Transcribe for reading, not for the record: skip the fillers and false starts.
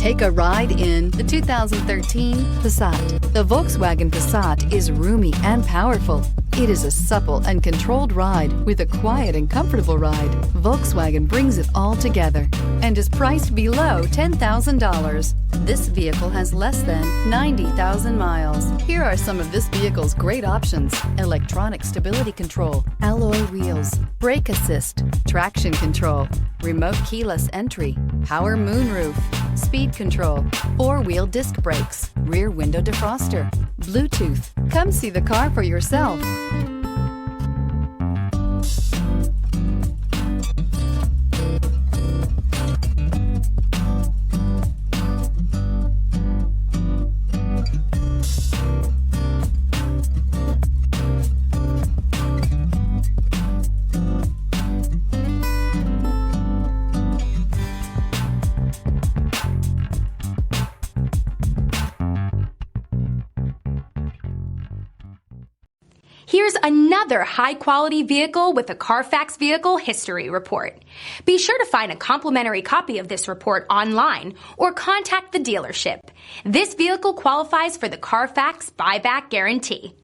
Take a ride in the 2013 Passat. The Volkswagen Passat is roomy and powerful. It is a supple and controlled ride with a quiet and comfortable ride. Volkswagen brings it all together and is priced below $10,000. This vehicle has less than 90,000 miles. Here are some of this vehicle's great options: electronic stability control, alloy wheels, brake assist, traction control, remote keyless entry, power moonroof, speed control, four-wheel disc brakes, rear window defroster, Bluetooth. Come see the car for yourself. Here's another high-quality vehicle with a Carfax Vehicle History Report. Be sure to find a complimentary copy of this report online or contact the dealership. This vehicle qualifies for the Carfax Buyback Guarantee.